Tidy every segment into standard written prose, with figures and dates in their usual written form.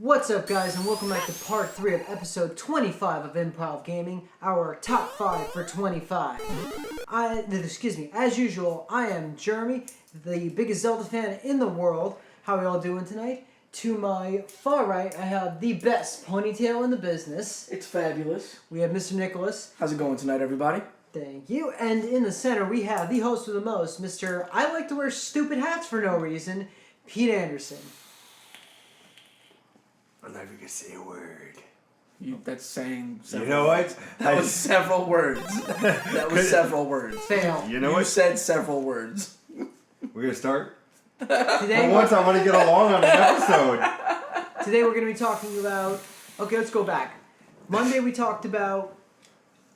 What's up, guys, and welcome back to part 3 of episode 25 of Improv Gaming, our top 5 for 25. As usual, I am Jeremy, the biggest Zelda fan in the world. How are y'all doing tonight? To my far right, I have the best ponytail in the business. It's fabulous. We have Mr. Nicholas. How's it going tonight, everybody? Thank you. And in the center, we have the host of the most, Mr. I like to wear stupid hats for no reason, Pete Anderson. I'm never gonna say a word. That's saying several. You know what? That was several words. That was several words. Fail. You know You what? said several words. We're gonna start. Today, For once, I want to get along on an episode. Today we're going to be talking about... Okay, let's go back. Monday we talked about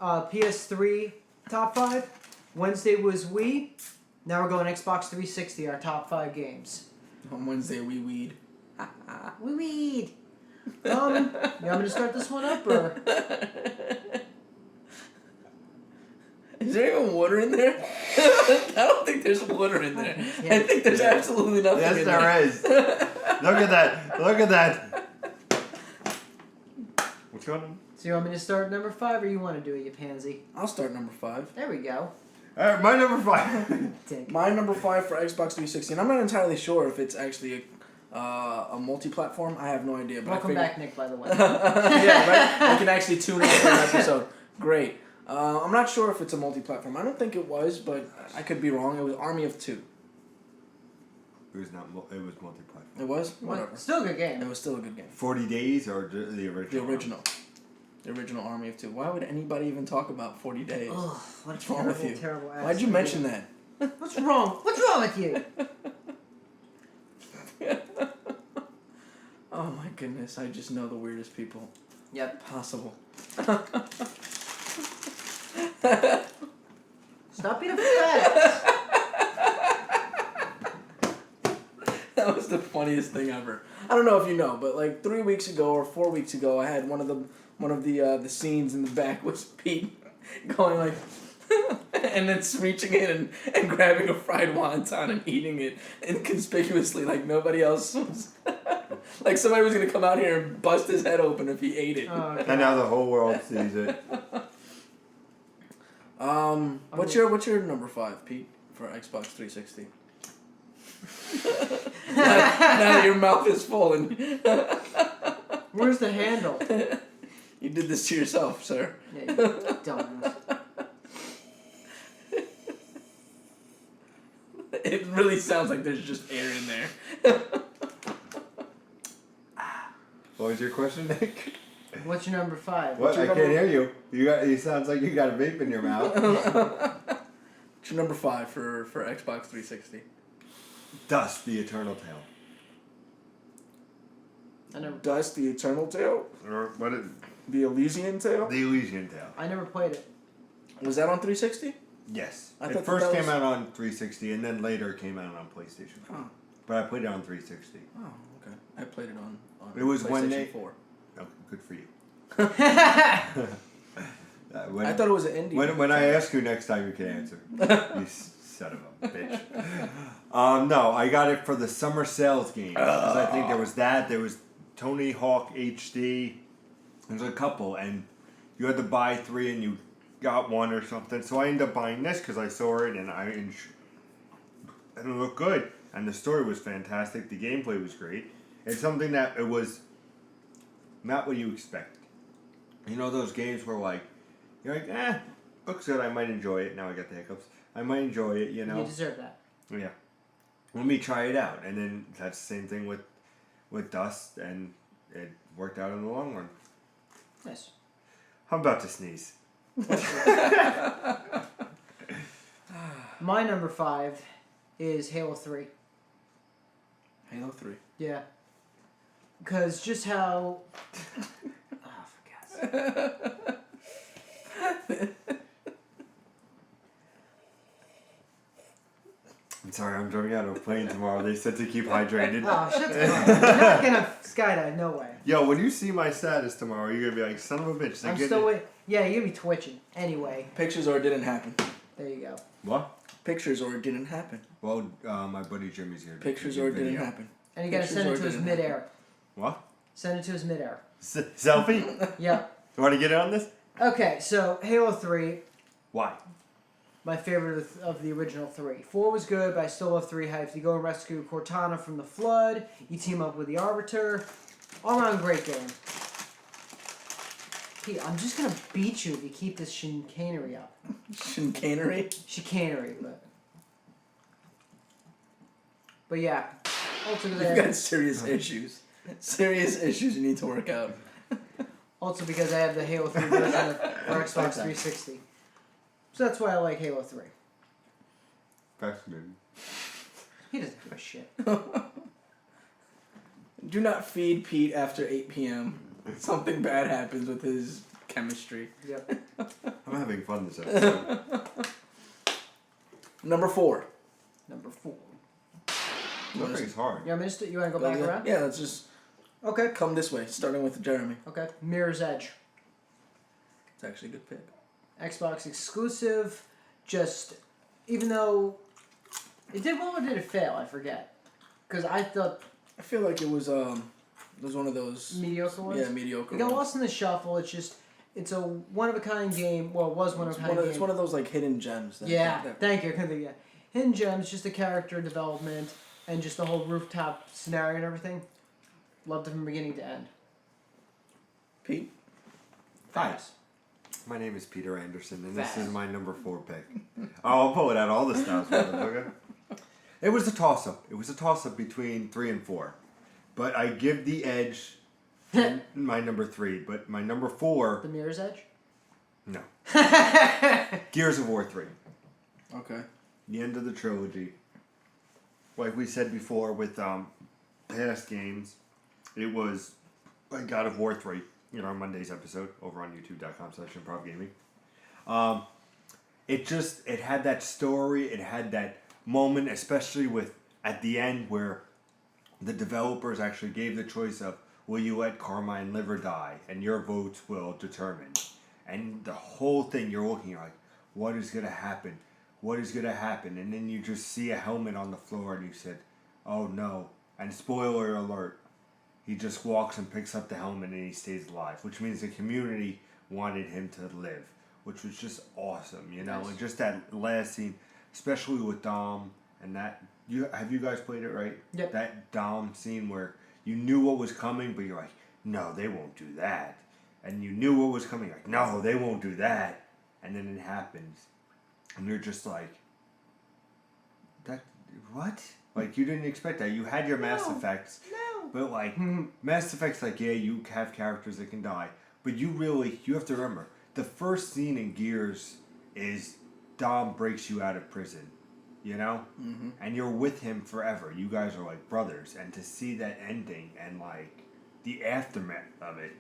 PS3 top 5. Wednesday was Wii. Now we're going Xbox 360, our top 5 games. On Wednesday, we weed. We weed. You want me to start this one up, or...? Is there even water in there? I don't think there's water in there. Yeah. I think there's absolutely nothing Yes, in there. there is. Look at that. Look at that. What's going on? So you want me to start number 5, or you want to do it, you pansy? I'll start number 5. There we go. All right, my number 5. Dick. My number 5 for Xbox 360, and I'm not entirely sure if it's actually a multi-platform. I have no idea. But Welcome back, Nick, by the way. Yeah, right? I can actually tune in for an episode. Great. I'm not sure if it's a multi-platform. I don't think it was, but I could be wrong. It was Army of Two. It was not. It was multi-platform. It was? Whatever. Still a good game. It was still a good game. 40 Days or the original? The original. The original Army of Two. Why would anybody even talk about 40 Days? Ugh, what a What's wrong with you? terrible ass Why'd you idea. mention that? What's wrong? What's wrong with you? Oh my goodness, I just know the weirdest people Yep. possible. Stop being a fat. That was the funniest thing ever. I don't know if you know, but like 3 weeks ago or 4 weeks ago, I had one of the scenes in the back was Pete going like, and then reaching in and grabbing a fried wonton and eating it inconspicuously like nobody else was. Like somebody was gonna come out here and bust his head open if he ate it. Oh, And now the whole world sees it. What's your number 5, Pete, for Xbox 360? now your mouth is full and Where's the handle? you did this to yourself, sir. Yeah, you dumbass. It really sounds like there's just air in there. What was your question, Nick? What's your number 5? What? your I can't number- hear you. It sounds like you got a vape in your mouth. What's your number 5 for Xbox 360? Dust, the Eternal Tale. Dust, the Eternal Tale? Or what? The Elysian Tale? The Elysian Tale. I never played it. Was that on 360? Yes. I It thought first that came was- out on 360 and then later came out on PlayStation 4. Oh. But I played it on 360. Oh, okay. I played it on It was PlayStation when they- 4. Oh, good for you. I thought it was an indie. When I ask you next time, you can answer. You son of a bitch. No, I got it for the summer sales game. 'Cause I think there was that. There was Tony Hawk HD. There's a couple, and you had to buy 3 and you got 1 or something. So I ended up buying this because I saw it and and it looked good. And the story was fantastic. The gameplay was great. It's something that it was not what you expect. You know those games where like you're like, looks good. I might enjoy it. Now I got the hiccups. I might enjoy it. You know. You deserve that. Yeah. Let me try it out, and then that's the same thing with Dust, and it worked out in the long run. Nice. I'm about to sneeze. My number 5 is Halo 3. Halo 3. Yeah. Because just how... Oh, for God's sake. I'm sorry, I'm jumping out of a plane tomorrow. They said to keep hydrated. Oh, shut the fuck up. You're not gonna skydive, no way. Yo, when you see my status tomorrow, you're gonna be like, son of a bitch. I'm still waiting. Yeah, you're gonna be twitching. Anyway, Pictures or it didn't happen. there you go. What? Pictures or it didn't happen. Well, my buddy Jimmy's here. Pictures or it didn't happen. And you gotta Pictures send or it to it us didn't midair. What? Send it to us midair. Selfie? Yeah. You want to get in on this? Okay, so Halo 3, Why? my favorite of the original 3. 4 was good, but I still love 3. How if you go and rescue Cortana from the Flood, you team up with the Arbiter. All around great game. Pete, I'm just gonna beat you if you keep this chicanery up. Chicanery? Chicanery, but yeah. Also, because You've got serious issues. Serious issues you need to work out. also because I have the Halo 3 version for Xbox 360. So that's why I like Halo 3. Fascinating. He doesn't give a shit. Do not feed Pete after 8 p.m. Something bad happens with his chemistry. Yep. I'm having fun this episode. Number 4. Number 4. Nothing's hard. You want to go back around? Yeah, let's just Okay. come this way, starting with Jeremy. Okay. Mirror's Edge. It's actually a good pick. Xbox exclusive. Just, even though it did well or did it fail? I forget. Because I thought I feel like it was one of those mediocre ones. Yeah, mediocre. It got ones. lost in the shuffle. It's a one of a kind game. Well, it was one of a kind game. It's one of those like hidden gems. Thank you. I couldn't think of it. Hidden gems, just the character development and just the whole rooftop scenario and everything. Loved it from beginning to end. Pete. Hi. My name is Peter Anderson, and this Fast. is my number 4 pick. Oh, I'll pull it out all the stops, motherfucker. It was a toss-up. It was a toss-up between 3 and 4. But I give the edge to my number 3. But my number 4... The Mirror's Edge? No. Gears of War 3. Okay. The end of the trilogy. Like we said before with past games, it was like God of War 3. Our Monday's episode over on youtube.com/improvgaming. It had that story, it had that moment, especially with at the end where the developers actually gave the choice of will you let Carmine live or die, and your votes will determine. And the whole thing, you're looking like, what is gonna happen? What is gonna happen? And then you just see a helmet on the floor, and you said, oh no. And spoiler alert. He just walks and picks up the helmet and he stays alive, which means the community wanted him to live, which was just awesome, Nice. And just that last scene, especially with Dom and that. Have you guys played it, right? Yep. That Dom scene where you knew what was coming, but you're like, no, they won't do that. And you knew what was coming, like, no, they won't do that. And then it happens, and you're just like, that what? Like, you didn't expect that. You had your Mass Effects. No. But like Mass Effect's like, yeah, you have characters that can die, but you have to remember the first scene in Gears is Dom breaks you out of prison, and you're with him forever. You guys are like brothers, and to see that ending and like the aftermath of it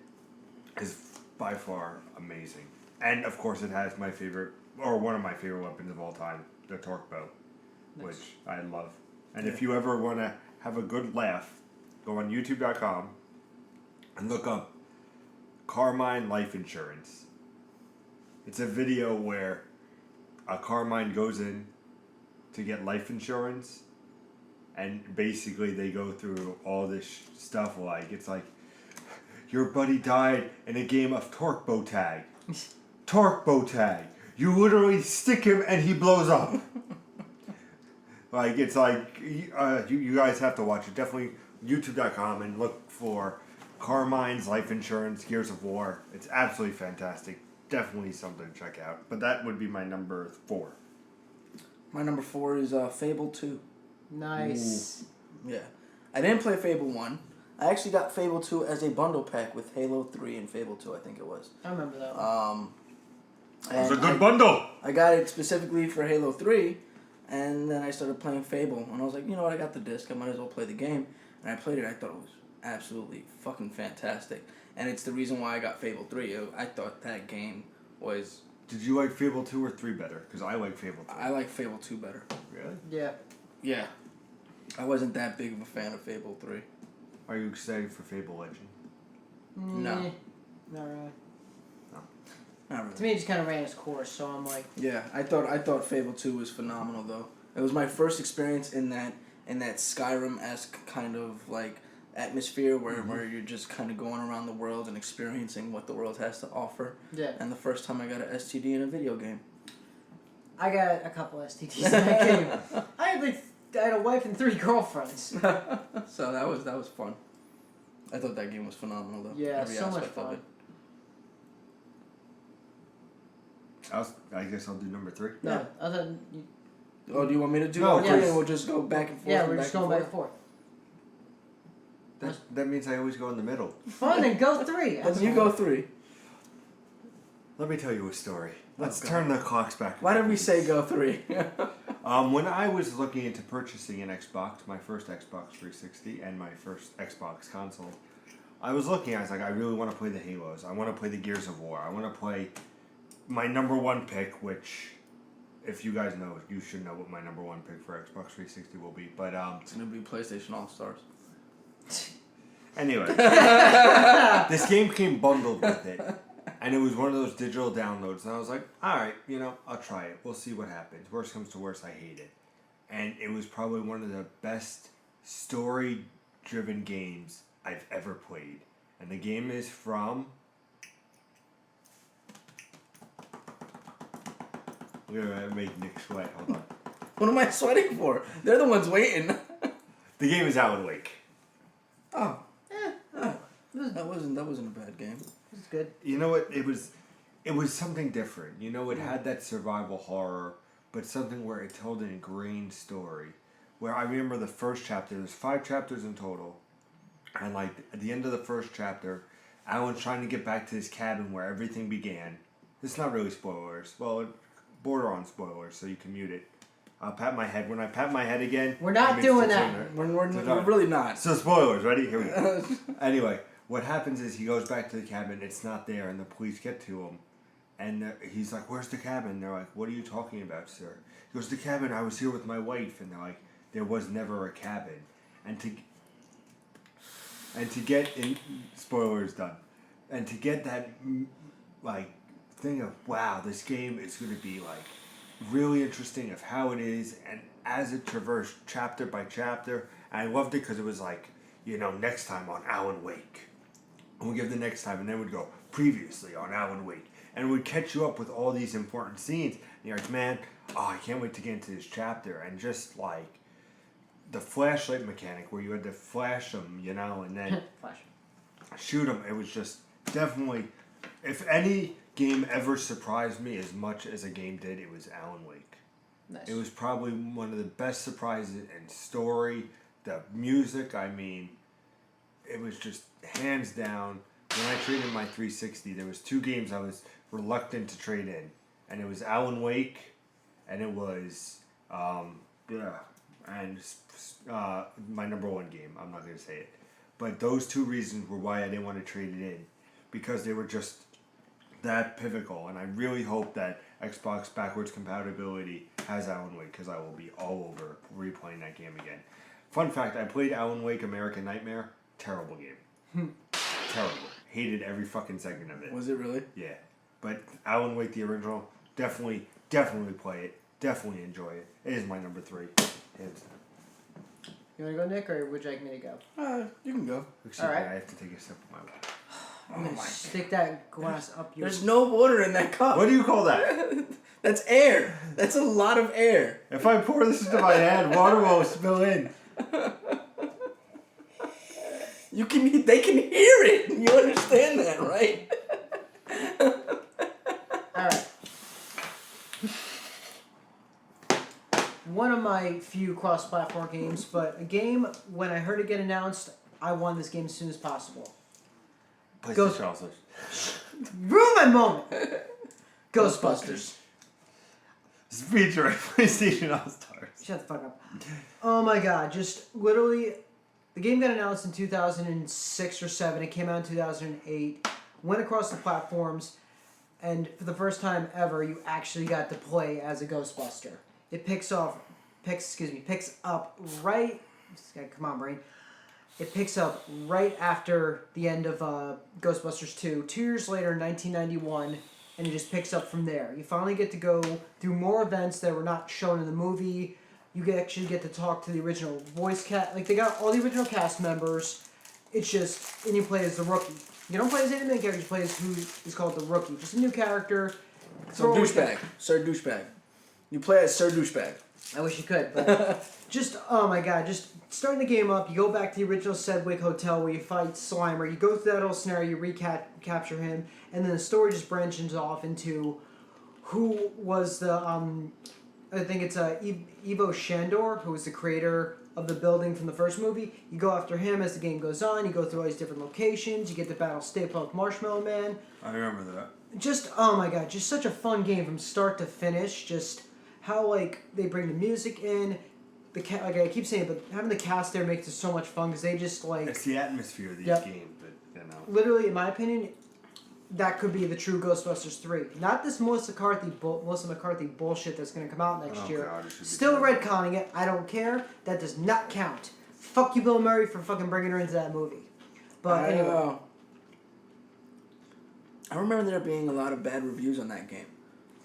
is by far amazing. And of course, it has my favorite or one of my favorite weapons of all time, the torque bow, which I love. And if you ever want to have a good laugh, go on youtube.com and look up Carmine Life Insurance. It's a video where a Carmine goes in to get life insurance, and basically they go through all this stuff like, it's like, your buddy died in a game of torque bow tag. Torque bow tag. You literally stick him and he blows up. Like, it's like, you guys have to watch it. Definitely youtube.com and look for Carmine's Life Insurance, Gears of War. It's absolutely fantastic. Definitely something to check out. But that would be my number 4. My number 4 is Fable 2. Nice. Ooh. Yeah. I didn't play Fable 1. I actually got Fable 2 as a bundle pack with Halo 3 and Fable 2, I think it was. I remember that one. It was a good bundle. I got it specifically for Halo 3, and then I started playing Fable, and I was like, you know what, I got the disc, I might as well play the game. And I played it, I thought it was absolutely fucking fantastic. And it's the reason why I got Fable 3. I thought that game was... Did you like Fable 2 or 3 better? Because I like Fable 3. I like Fable 2 better. Really? Yeah. Yeah. I wasn't that big of a fan of Fable 3. Are you excited for Fable Legend? No. Not really. No. Not really. To me, it just kind of ran its course, so I'm like... Yeah, I thought Fable 2 was phenomenal, though. It was my first experience in that Skyrim-esque kind of, like, atmosphere where you're just kind of going around the world and experiencing what the world has to offer. Yeah. And the first time I got an STD in a video game. I got a couple STDs in that game. I had a wife and 3 girlfriends. So that was fun. I thought that game was phenomenal though. Yeah, Every so much aspect of fun. it. I guess I'll do number 3. No, other than Oh, do you want me to do No, number 3 yes. and we'll just go back and forth? yeah, and we're back just and going back forth? and forth. That means I always go in the middle. Fine, then go 3. Then you go 3. Let me tell you a story. Let's Okay. turn the clocks back. Why did we say go 3? When I was looking into purchasing an Xbox, my first Xbox 360 and my first Xbox console, I was looking. I was like, I really want to play the Halos. I want to play the Gears of War. I want to play my number 1 pick, which, if you guys know, you should know what my number 1 pick for Xbox 360 will be. But It's gonna be PlayStation All Stars. anyway, this game came bundled with it, and it was one of those digital downloads. And I was like, all right, I'll try it. We'll see what happens. Worst comes to worst, I hate it. And it was probably one of the best story-driven games I've ever played. And the game is from... We're going to make Nick sweat. Hold on. What am I sweating for? They're the ones waiting. The game is Alan Wake. Oh. That wasn't a bad game. It's good. You know what? It was something different. It had that survival horror, but something where it told an ingrained story. Where I remember the first chapter, there's 5 chapters in total, and like at the end of the first chapter, Alan's trying to get back to his cabin where everything began. It's not really spoilers. Well, border on spoilers, so you can mute it. I'll pat my head. When I pat my head again, We're not it makes doing the that. tuner. We're really not. So spoilers, ready? Here we go. Anyway, what happens is he goes back to the cabin. It's not there, and the police get to him. And he's like, "Where's the cabin?" They're like, "What are you talking about, sir?" He goes, "The cabin. I was here with my wife." And they're like, "There was never a cabin." And to get in, spoilers done. And to get that like thing of, wow, this game is going to be like really interesting of how it is, and as it traversed chapter by chapter. And I loved it because it was like, next time on Alan Wake. And we give the next time, and then we'd go previously on Alan Wake. And it would catch you up with all these important scenes. And you're like, man, I can't wait to get into this chapter. And just like the flashlight mechanic where you had to flash them, and then Flash. shoot them. It was just definitely, if any game ever surprised me as much as a game did, it was Alan Wake. Nice. It was probably one of the best surprises in story, the music. I mean, it was just hands down. When I traded my 360, there was 2 games I was reluctant to trade in, and it was Alan Wake, and it was my number 1 game. I'm not gonna say it, but those 2 reasons were why I didn't want to trade it in, because they were just that pivotal. And I really hope that Xbox backwards compatibility has Alan Wake, because I will be all over replaying that game again. Fun fact, I played Alan Wake American Nightmare. Terrible game. Terrible. Hated every fucking second of it. Was it really? Yeah. But Alan Wake, the original, definitely play it. Definitely enjoy it. It is my number 3. Hands down. You want to go, Nick, or would you like me to go? You can go. Excuse All right. me, I have to take a sip of my water. I'm gonna stick that glass up your... There's no water in that cup. What do you call that? That's air. That's a lot of air. If I pour this into my hand, water will spill in. They can hear it. You understand that, right? Alright. One of my few cross-platform games, but a game, when I heard it get announced, I won this game as soon as possible. PlayStation also. Ruin my moment! Ghostbusters. Speedrun PlayStation All-Stars. Shut the fuck up. Oh my god, just literally, the game got announced in 2006 or 7. It came out in 2008. Went across the platforms, and for the first time ever, you actually got to play as a Ghostbuster. It picks up right. Come on, brain. It picks up right after the end of Ghostbusters 2. 2 years later, in 1991, and it just picks up from there. You finally get to go through more events that were not shown in the movie. You actually get to talk to the original voice cast. Like, they got all the original cast members. it's just, and you play as the rookie. You don't play as any main character, you play as who is called the rookie. Just a new character. So douchebag. Sir Douchebag. You play as Sir Douchebag. I wish you could, but just, oh my god, just starting the game up, you go back to the original Sedgwick Hotel where you fight Slimer, you go through that whole scenario, you recapture him, and then the story just branches off into who was the, I think it's Ivo Shandor, who was the creator of the building from the first movie. You go after him as the game goes on, you go through all these different locations, you get to battle Stay Puft Marshmallow Man. I remember that. Just, oh my god, just such a fun game from start to finish, just how, like, they bring the music in, like I keep saying, but having the cast there makes it so much fun, because they just, like... It's the atmosphere of these Yep. games, but, you know. Literally, in my opinion, that could be the true Ghostbusters 3. Not this Melissa McCarthy bullshit that's going to come out next year. God, it should be Still terrible. retconning it. I don't care. That does not count. Fuck you, Bill Murray, for fucking bringing her into that movie. But anyway. I remember there being a lot of bad reviews on that game.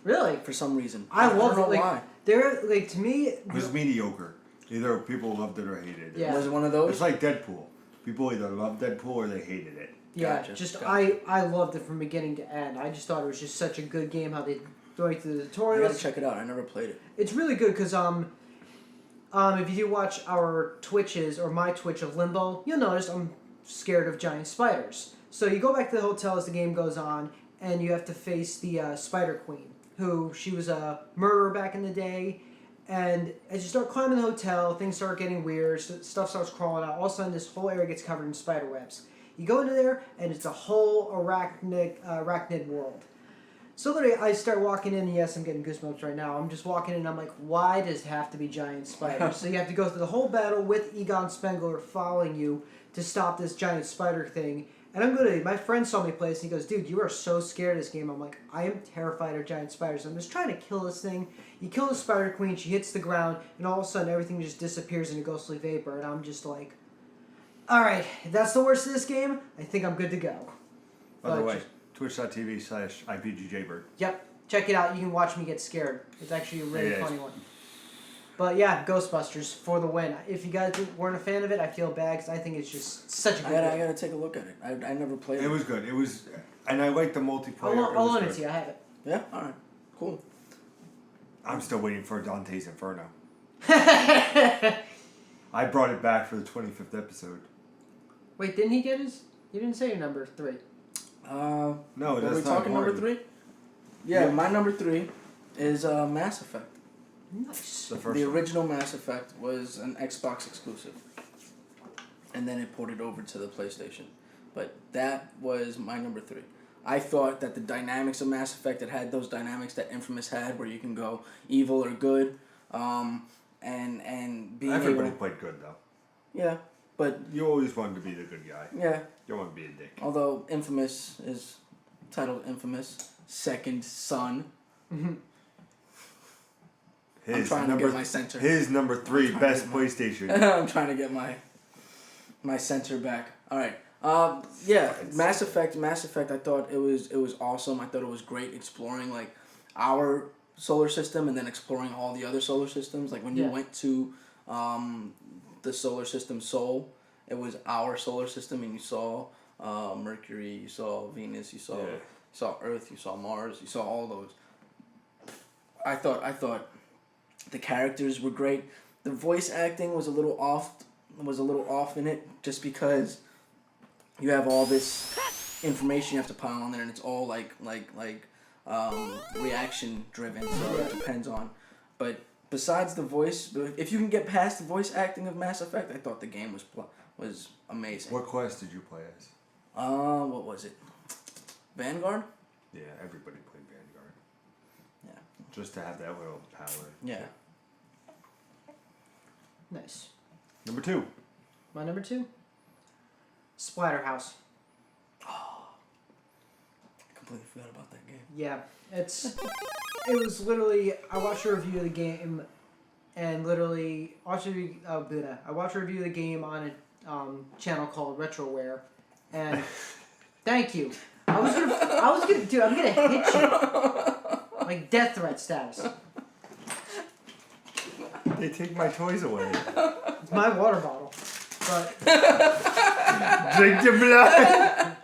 Really? For some reason. I love don't it. know Like, why. they're, like, to me... It was mediocre. Either people loved it or hated it. Yeah. Was it one of those? It's like Deadpool. People either loved Deadpool or they hated it. Yeah, Gotcha. I loved it from beginning to end. I just through it was just such a good game how they going through the I tutorials. gotta check it out. I never played it. It's really good because if you do watch our Twitches or my Twitch of Limbo, you'll notice I'm scared of giant spiders. So you go back to the hotel as the game goes on, and you have to face the Spider Queen, who she was a murderer back in the day. And as you start climbing the hotel, things start getting weird. Stuff starts crawling out. All of a sudden, this whole area gets covered in spider webs. You go into there, and it's a whole arachnid world. So literally, I start walking in, and yes, I'm getting goosebumps right now. I'm just walking in, and I'm like, why does it have to be giant spiders? So you have to go through the whole battle with Egon Spengler following you to stop this giant spider thing. And my friend saw me play this, and he goes, dude, you are so scared of this game. I'm like, I am terrified of giant spiders. I'm just trying to kill this thing. You kill the Spider Queen, she hits the ground, and all of a sudden, everything just disappears in a ghostly vapor, and I'm just like... Alright, if that's the worst of this game, I think I'm good to go. By the way, twitch.tv/IPGJBird. Yep, check it out. You can watch me get scared. It's actually a really It is. funny one. But yeah, Ghostbusters for the win. If you guys weren't a fan of it, I feel bad because I think it's just such a good I game. gotta take a look at it. I never played it. It was good. It was, and I liked the multiplayer. I'll loan it to you. I have it. Yeah? Alright. Cool. I'm still waiting for Dante's Inferno. I brought it back for the 25th episode. Wait, didn't he get his... You didn't say your number 3. No, Are that's we not talking number important. 3? Yeah, Yeah. my number 3 is Mass Effect. Nice. The first The one. original Mass Effect was an Xbox exclusive. And then it ported over to the PlayStation. But that was my number 3. I thought that the dynamics of Mass Effect, it had those dynamics that Infamous had where you can go evil or good. And being Everybody able... played good though. Yeah, but... You always wanted to be the good guy. Yeah. You don't want to be a dick. Although Infamous is titled Infamous Second Son. I'm trying to get my center. His number 3 trying best to get my- PlayStation. I'm trying to get my center back. All right. Yeah, Mass Effect. I thought it was awesome. I thought it was great exploring like our solar system and then exploring all the other solar systems. Like when you went to the solar system Sol, it was our solar system, and you saw Mercury, you saw Venus, you saw Earth, you saw Mars, you saw all those. I thought the characters were great. The voice acting was a little off in it, just because you have all this information you have to pile on there, and it's all like reaction driven, so it depends on. But besides the voice, if you can get past the voice acting of Mass Effect, I thought the game was amazing. What class did you play as? What was it? Vanguard? Yeah, everybody played Vanguard. Yeah. Just to have that little power. Yeah. Nice. Number 2. My number 2? Splatterhouse. I completely forgot about that game. Yeah, it was literally, I watched a review of the game, and literally, I watched a review of the game on a channel called Retroware, and thank you. I was gonna, dude, I'm gonna hit you. Like death threat status. They take my toys away. It's my water bottle. But Drink the blood.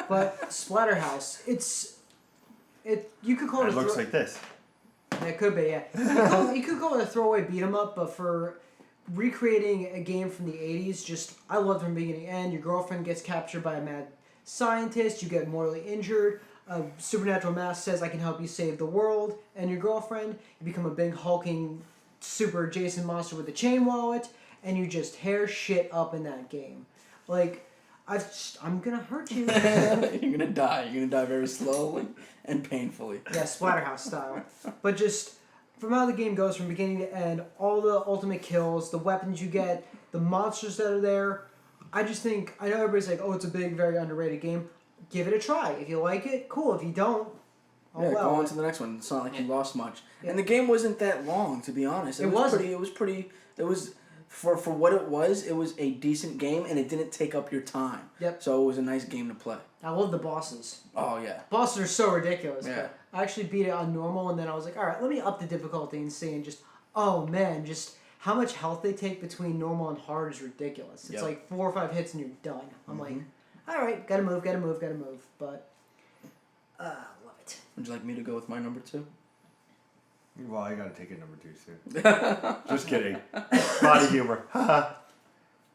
But Splatterhouse, you could call it. It looks like this. It could be, yeah. You could call it a throwaway beat 'em up, but for recreating a game from the 80s, I loved from beginning to end. Your girlfriend gets captured by a mad scientist. You get mortally injured. A supernatural mask says, "I can help you save the world." And your girlfriend, you become a big hulking super Jason monster with a chain wallet, and you just hair shit up in that game. Like, I'm gonna hurt you. You're gonna die. You're gonna die very slowly and painfully. Yeah, Splatterhouse style. But just from how the game goes from beginning to end, all the ultimate kills, the weapons you get, the monsters that are there, I just think, I know everybody's like, oh, it's a big, very underrated game. Give it a try. If you like it, cool. If you don't, oh Yeah, well. go on to the next one. It's not like you lost much. Yeah. And the game wasn't that long, to be honest. It was pretty. For what it was a decent game, and it didn't take up your time. Yep. So it was a nice game to play. I love the bosses. Oh, yeah. Bosses are so ridiculous. Yeah. But I actually beat it on normal, and then I was like, all right, let me up the difficulty and see, and oh man, how much health they take between normal and hard is ridiculous. It's Yep. like 4 or 5 hits and you're done. I'm like, all right, gotta move. But, love it. Would you like me to go with my number 2? Well, I gotta take it number 2 soon. Just kidding. Body humor.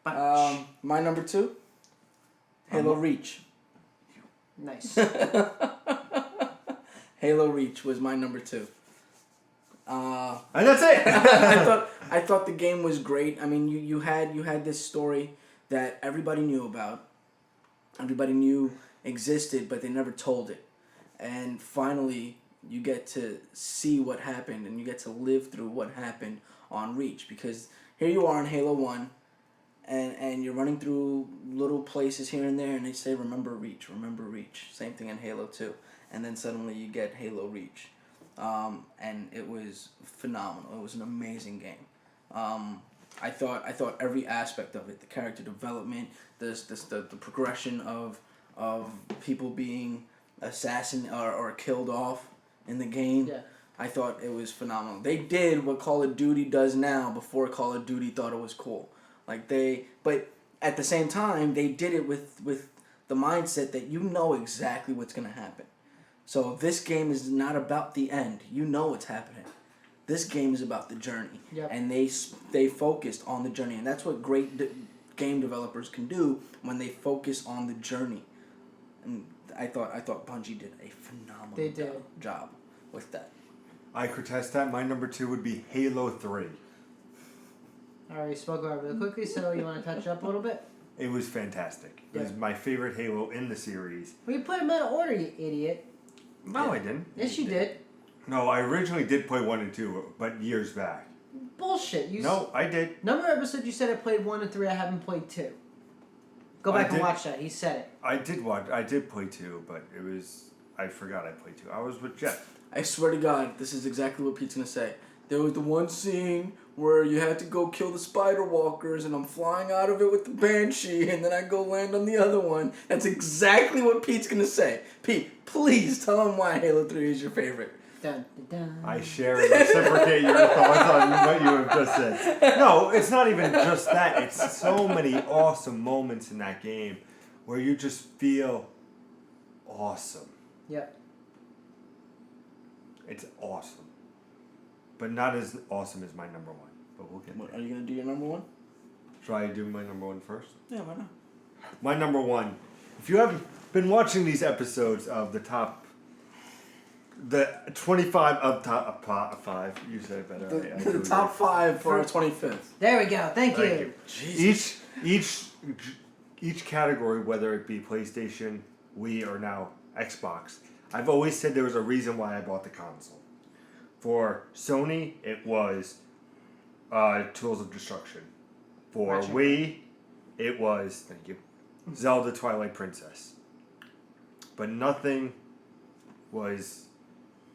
My number 2? Halo Reach. Nice. Halo Reach was my number 2. And that's it. I thought the game was great. I mean, you had this story that everybody knew about, everybody knew existed, but they never told it. And finally, you get to see what happened, and you get to live through what happened on Reach. Because here you are in Halo 1, and you're running through little places here and there, and they say, remember Reach. Same thing in Halo 2. And then suddenly you get Halo Reach. And it was phenomenal. It was an amazing game. I thought every aspect of it, the character development, the progression of people being assassin or killed off in the game. Yeah. I thought it was phenomenal. They did what Call of Duty does now before Call of Duty thought it was cool. But at the same time, they did it with the mindset that you know exactly what's going to happen. So this game is not about the end. You know what's happening. This game is about the journey. Yep. And they focused on the journey. And that's what great game developers can do when they focus on the journey. And I thought Bungie did a phenomenal job with that. I could test that. My number 2 would be Halo 3. All right, spoke about it really quickly, so you want to touch up a little bit? It was fantastic. It was Yeah. my favorite Halo in the series. Well, you put them in order, you idiot. No, I didn't. Yes, you did. No, I originally did play 1 and 2, but years back. Bullshit. No, I did. Number of episodes you said I played 1 and 3, I haven't played 2. Go back and watch that. He said it. I did play 2, but I forgot I played 2. I was with Jeff. I swear to God, this is exactly what Pete's going to say. There was the one scene where you had to go kill the spider walkers, and I'm flying out of it with the Banshee, and then I go land on the other one. That's exactly what Pete's going to say. Pete, please tell him why Halo 3 is your favorite. Dun, dun, dun. I share and reciprocate your thoughts on what you have just said. No, it's not even just that. It's so many awesome moments in that game where you just feel awesome. Yeah. It's awesome. But not as awesome as my number 1. But we'll get What, there. are you going to do your number 1? Should I do my number 1 first? Yeah, why not? My number 1. If you haven't been watching these episodes of the 25 of top 5, you said it better. The top 5 for our 25th. There we go. Thank you. Jesus. Each category, whether it be PlayStation, Wii, or now Xbox, I've always said there was a reason why I bought the console. For Sony, it was Tools of Destruction. For Ratchet. Wii, it was, thank you, Zelda Twilight Princess. But nothing was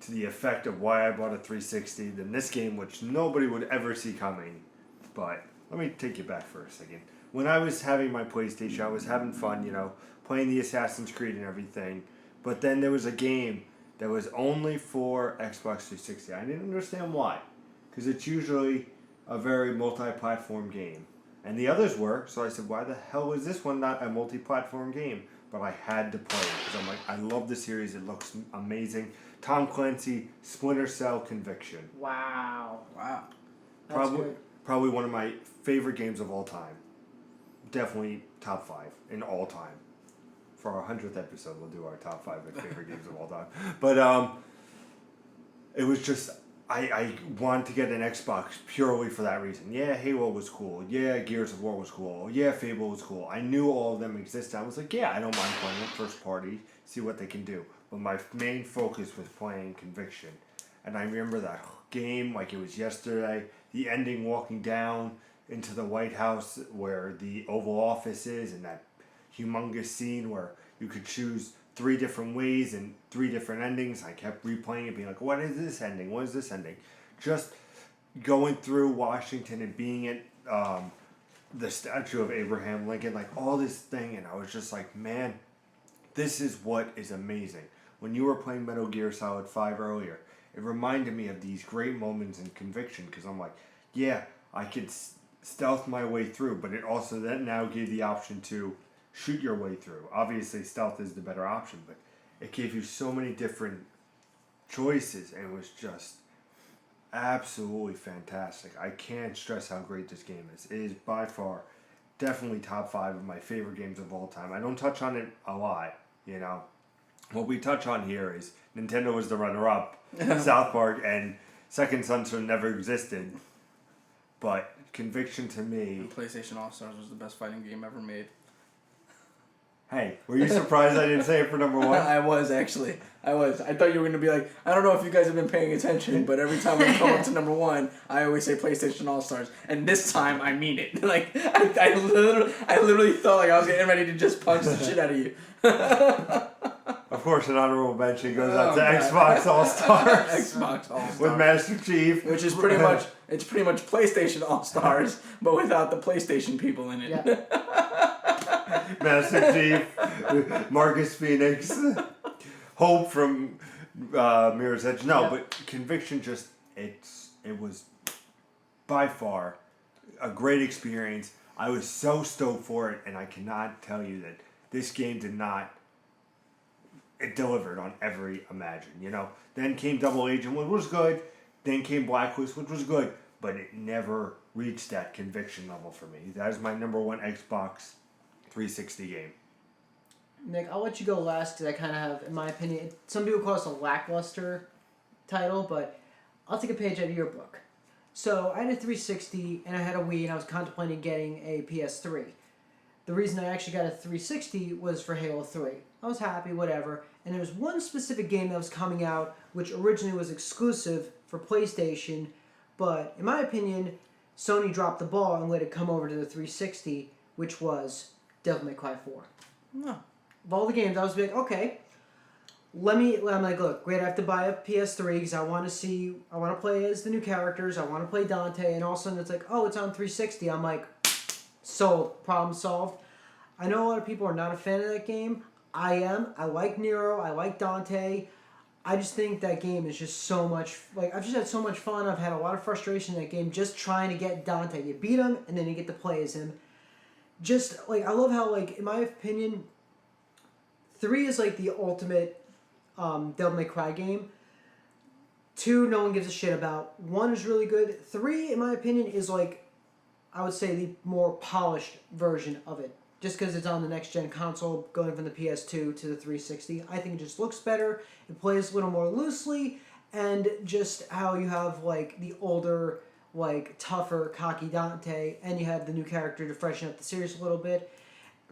to the effect of why I bought a 360 than this game, which nobody would ever see coming. But let me take you back for a second. When I was having my PlayStation, I was having fun, playing the Assassin's Creed and everything. But then there was a game that was only for Xbox 360. I didn't understand why. Because it's usually a very multi-platform game. And the others were, so I said, why the hell is this one not a multi-platform game? But I had to play it because I'm like, I love the series. It looks amazing. Tom Clancy, Splinter Cell, Conviction. Wow. Wow. That's good. Probably one of my favorite games of all time. Definitely top 5 in all time. For our 100th episode, we'll do our top 5 favorite games of all time. But it was just, I wanted to get an Xbox purely for that reason. Yeah, Halo was cool. Yeah, Gears of War was cool. Yeah, Fable was cool. I knew all of them existed. I was like, yeah, I don't mind playing it first party, see what they can do. But my main focus was playing Conviction. And I remember that game like it was yesterday. The ending walking down into the White House where the Oval Office is, and that humongous scene where you could choose 3 different ways and 3 different endings. I kept replaying it, being like, what is this ending? What is this ending? Just going through Washington and being at the statue of Abraham Lincoln, like all this thing, and I was just like, man, this is what is amazing. When you were playing Metal Gear Solid 5 earlier, it reminded me of these great moments in Conviction, because I'm like, yeah, I could stealth my way through, but it also then now gave the option to shoot your way through. Obviously, stealth is the better option, but it gave you so many different choices, and it was just absolutely fantastic. I can't stress how great this game is. It is by far definitely top 5 of my favorite games of all time. I don't touch on it a lot, you know. What we touch on here is Nintendo was the runner-up, South Park, and Second Son never existed. But Conviction to me... And PlayStation All-Stars was the best fighting game ever made. Hey, were you surprised I didn't say it for number 1? I was, actually. I was. I thought you were going to be like, I don't know if you guys have been paying attention, but every time we come up to number 1, I always say PlayStation All-Stars. And this time, I mean it. Like, I literally thought like I was getting ready to just punch the shit out of you. Of course, an honorable mention goes out to Xbox All-Stars. Xbox All-Stars. With Master Chief. Which is pretty much PlayStation All-Stars, but without the PlayStation people in it. Yeah. Master Chief, Marcus Phoenix, Hope from Mirror's Edge. No, but Conviction just, it was by far a great experience. I was so stoked for it, and I cannot tell you that this game it delivered on every imagine, you know. Then came Double Agent, which was good. Then came Blacklist, which was good. But it never reached that Conviction level for me. That is my number 1 Xbox 360 game. Nick, I'll let you go last because I kind of have, in my opinion, some people call this a lackluster title, but I'll take a page out of your book. So I had a 360 and I had a Wii and I was contemplating getting a PS3. The reason I actually got a 360 was for Halo 3. I was happy, whatever. And there was one specific game that was coming out which originally was exclusive for PlayStation, but in my opinion, Sony dropped the ball and let it come over to the 360, which was Devil May Cry 4. No. Of all the games, I was like, okay, I'm like, look, great, I have to buy a PS3 because I want to play as the new characters, I want to play Dante, and all of a sudden it's like, oh, it's on 360. I'm like, sold, problem solved. I know a lot of people are not a fan of that game. I am. I like Nero, I like Dante. I just think that game is just so much, like, I've just had so much fun. I've had a lot of frustration in that game just trying to get Dante. You beat him, and then you get to play as him. Just, like, I love how, like, in my opinion, 3 is, like, the ultimate Devil May Cry game. 2, no one gives a shit about. 1 is really good. 3, in my opinion, is, like, I would say the more polished version of it. Just because it's on the next-gen console, going from the PS2 to the 360. I think it just looks better. It plays a little more loosely. And just how you have, like, the older, like, tougher, cocky Dante. And you have the new character to freshen up the series a little bit.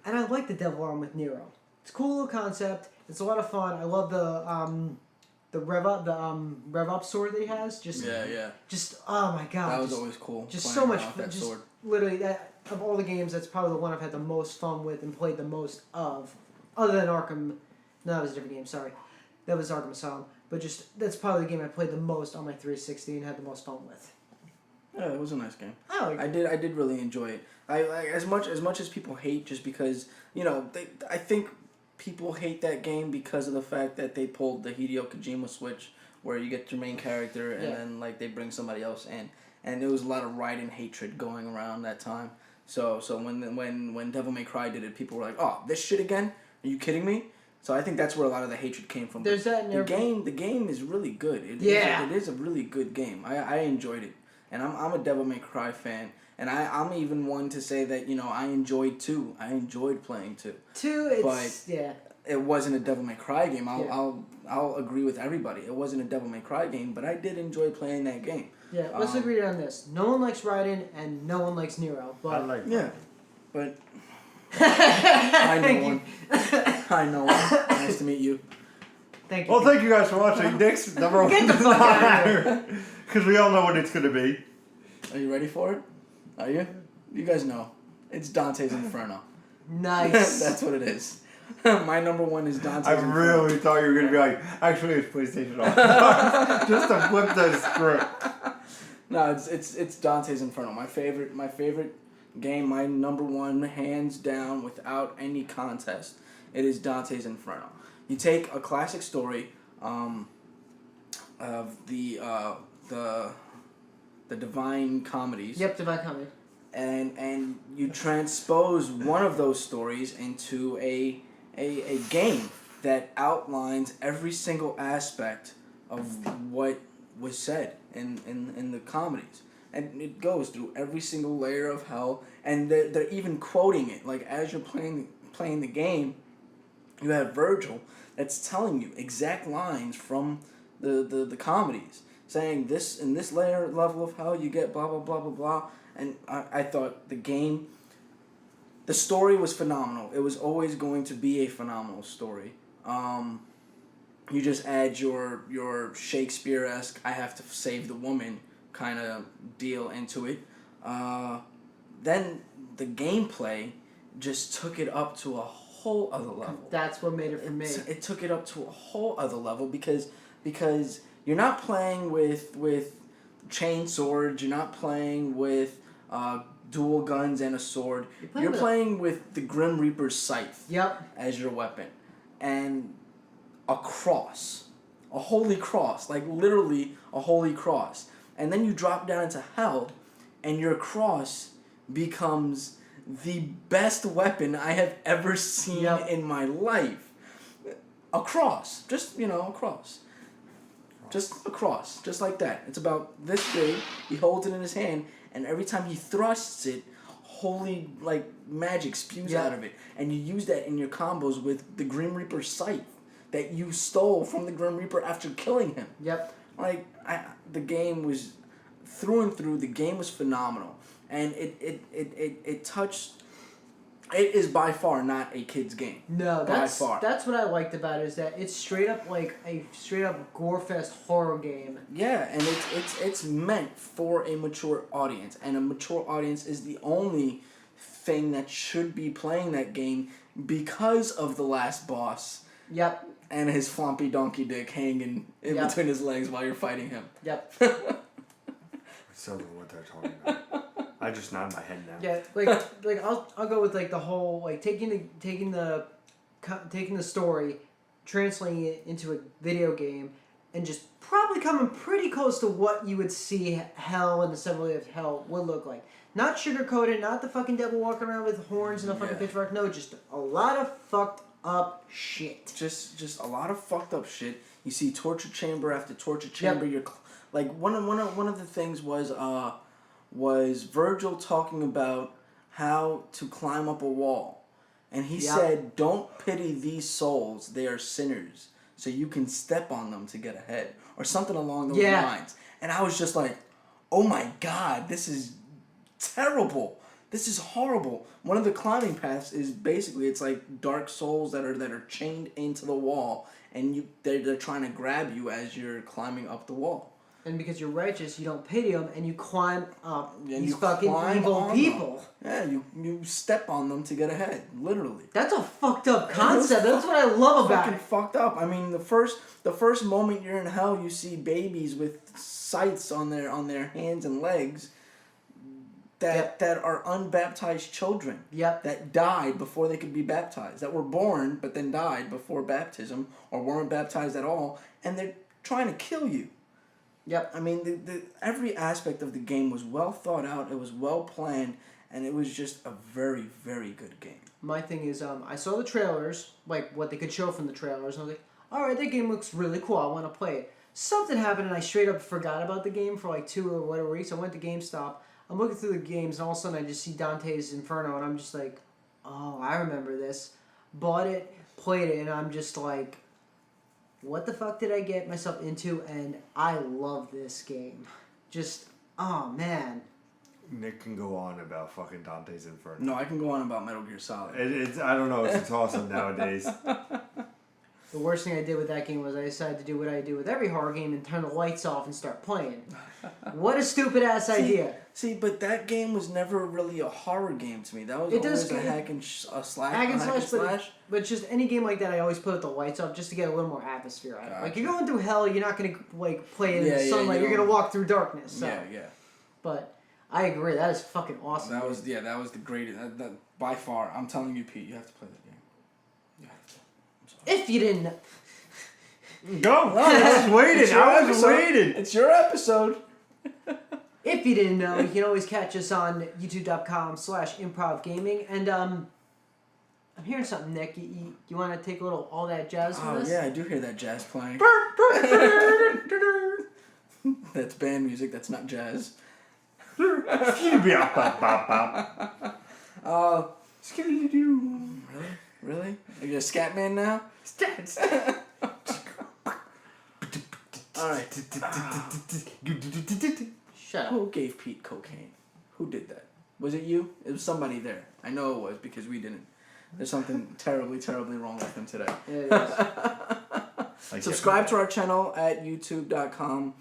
And I like the Devil Arm with Nero. It's a cool little concept. It's a lot of fun. I love the rev up sword that he has. Just oh my god. That was always cool. Just so much fun. just Sword. Literally that of all the games, that's probably the one I've had the most fun with and played the most of, other than Arkham. No, that was a different game. Sorry, that was Arkham Asylum. But just that's probably the game I played the most on my 360 and had the most fun with. Yeah, it was a nice game. Oh, I did really enjoy it. I as much as people hate just because I think people hate that game because of the fact that they pulled the Hideo Kojima switch where you get your main character and then like they bring somebody else in, and there was a lot of riot and hatred going around that time. So when Devil May Cry did it, people were like, "Oh, this shit again? Are you kidding me?" So I think that's where a lot of the hatred came from. There's that in the game. The game is really good. It is a really good game. I enjoyed it, and I'm a Devil May Cry fan, and I'm even one to say that I enjoyed 2. I enjoyed playing 2. 2, It wasn't a Devil May Cry game. I'll agree with everybody. It wasn't a Devil May Cry game, but I did enjoy playing that game. Yeah, let's agree on this. No one likes Raiden, and no one likes Nero. But I like but I know one. I know one. Nice to meet you. Thank you. Well, thank you guys for watching. Nick's number one. Get the fuck out of here. Because we all know what it's going to be. Are you ready for it? Are you? You guys know. It's Dante's Inferno. Nice. That's what it is. My number 1 is Dante's Inferno. I really thought you were going to be like, actually, it's PlayStation on. Just to flip the script. No, it's Dante's Inferno. My favorite game, my number 1, hands down, without any contest. It is Dante's Inferno. You take a classic story of the Divine Comedies. Yep, Divine Comedy. And you transpose one of those stories into a game that outlines every single aspect of what was said in the comedies. And it goes through every single layer of hell, and they're even quoting it. Like, as you're playing the game, you have Virgil that's telling you exact lines from the comedies, saying this in this level of hell you get blah blah blah blah blah. And I thought the story was phenomenal. It was always going to be a phenomenal story. You just add your Shakespeare-esque I have to save the woman kind of deal into it. Then the gameplay just took it up to a whole other level. That's what made it for me. It took it up to a whole other level because you're not playing with chain swords. You're not playing with dual guns and a sword. You're playing with the Grim Reaper's scythe. Yep. As your weapon, and a cross, a holy cross, like literally a holy cross. And then you drop down into hell, and your cross becomes the best weapon I have ever seen in my life. A cross. Just, a cross. Just a cross. Just like that. It's about this big. He holds it in his hand, and every time he thrusts it, holy, magic spews out of it. And you use that in your combos with the Grim Reaper scythe that you stole from the Grim Reaper after killing him. Yep. The game was, through and through, the game was phenomenal. And it touched... It is by far not a kid's game. No, that's what I liked about it, is that it's straight up like a straight up gore-fest horror game. Yeah, and it's meant for a mature audience, and a mature audience is the only thing that should be playing that game because of the last boss. Yep. And his floppy donkey dick hanging in between his legs while you're fighting him. Yep. So what they're talking about. I just nod my head now. Yeah, I'll go with the whole taking the story, translating it into a video game, and just probably coming pretty close to what you would see hell and the Assembly of Hell would look like. Not sugarcoated, not the fucking devil walking around with horns and a fucking pitchfork. No, just a lot of fucked up shit. Just a lot of fucked up shit. You see torture chamber after torture chamber. Yep. You're one of the things was Virgil talking about how to climb up a wall. And he said, "Don't pity these souls, they are sinners, so you can step on them to get ahead." Or something along those lines. And I was just like, oh my God, this is terrible. This is horrible. One of the climbing paths is basically, it's like dark souls that are chained into the wall, and they're trying to grab you as you're climbing up the wall. And because you're righteous, you don't pity them, and you climb up these fucking evil people. Them. Yeah, you step on them to get ahead, literally. That's a fucked up concept. That's what I love about it. Fucking fucked up. I mean, the first moment you're in hell, you see babies with scythes on their hands and legs that are unbaptized children. Yep. That died before they could be baptized. That were born but then died before baptism, or weren't baptized at all, and they're trying to kill you. Yep. I mean, every aspect of the game was well thought out. It was well planned, and it was just a very, very good game. My thing is, I saw the trailers, like what they could show from the trailers, and I was like, all right, that game looks really cool. I want to play it. Something happened, and I straight up forgot about the game for like 2 or whatever weeks. I went to GameStop. I'm looking through the games, and all of a sudden I just see Dante's Inferno, and I'm just like, oh, I remember this. Bought it, played it, and I'm just like, what the fuck did I get myself into? And I love this game. Just, oh, man. Nick can go on about fucking Dante's Inferno. No, I can go on about Metal Gear Solid. It's I don't know. It's awesome nowadays. The worst thing I did with that game was I decided to do what I do with every horror game and turn the lights off and start playing. What a stupid ass idea. See, but that game was never really a horror game to me. That was always a hack and slash. Hack and slash, but just any game like that, I always put the lights off just to get a little more atmosphere out of it. Gotcha. Like, you're going through hell, you're not going to like play it in the Yeah, sunlight, you're going to walk through darkness. So. Yeah. But I agree, that is fucking awesome. That was the greatest. That, by far, I'm telling you, Pete, you have to play that game. You have to. I'm sorry. If you didn't know. Go! I was waiting. I was waiting. It's your episode. If you didn't know, you can always catch us on youtube.com/improv gaming. And I'm hearing something, Nick. You want to take a little all that jazz from this? Oh yeah, I do hear that jazz playing. That's band music. That's not jazz. Really? Are you a scat man now? All right. Shut up. Who gave Pete cocaine? Who did that? Was it you? It was somebody there. I know it was because we didn't. There's something terribly, terribly wrong with him today. It is. Subscribe to our channel at youtube.com/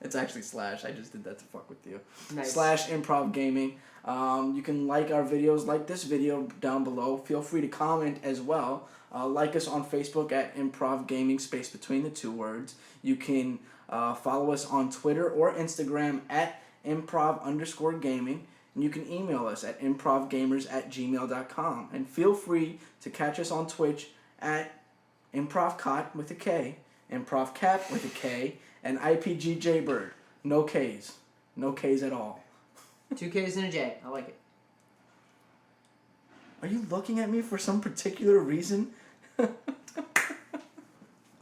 it's actually slash. I just did that to fuck with you. Nice. /improv gaming. You can like our videos, like this video down below. Feel free to comment as well. Like us on Facebook at Improv Gaming, space between the 2 words. You can follow us on Twitter or Instagram at improv_gaming. And you can email us at improvgamers@gmail.com. And feel free to catch us on Twitch at improvcot with a K, improvcap with a K, and IPGJBird. No Ks. No Ks at all. 2 Ks and a J. I like it. Are you looking at me for some particular reason?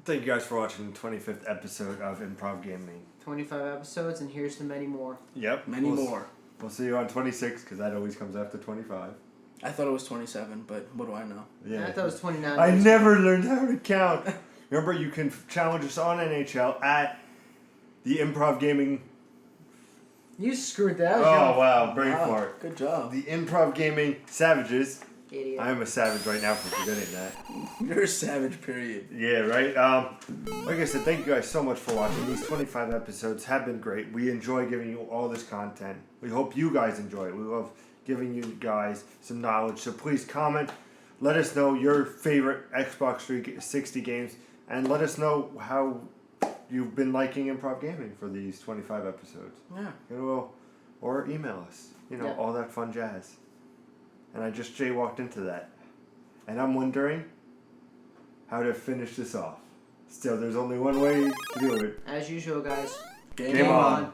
Thank you guys for watching the 25th episode of Improv Gaming. 25 episodes, and here's to many more. Yep. Many more. We'll see you on 26, because that always comes after 25. I thought it was 27, but what do I know? Yeah. I thought it was 29. I never learned how to count. Remember, you can challenge us on NHL at the Improv Gaming. You screwed that. Oh, wow. Brain fart. Good job. The Improv Gaming Savages. Idiot. I am a savage right now for forgetting that. You're a savage, period. Yeah, right? Like I said, thank you guys so much for watching. These 25 episodes have been great. We enjoy giving you all this content. We hope you guys enjoy it. We love giving you guys some knowledge. So please comment. Let us know your favorite Xbox 360 games. And let us know how you've been liking Improv Gaming for these 25 episodes. Yeah. Or email us. All that fun jazz. And I just jaywalked into that. And I'm wondering how to finish this off. Still, there's only one way to do it. As usual, guys. Game on.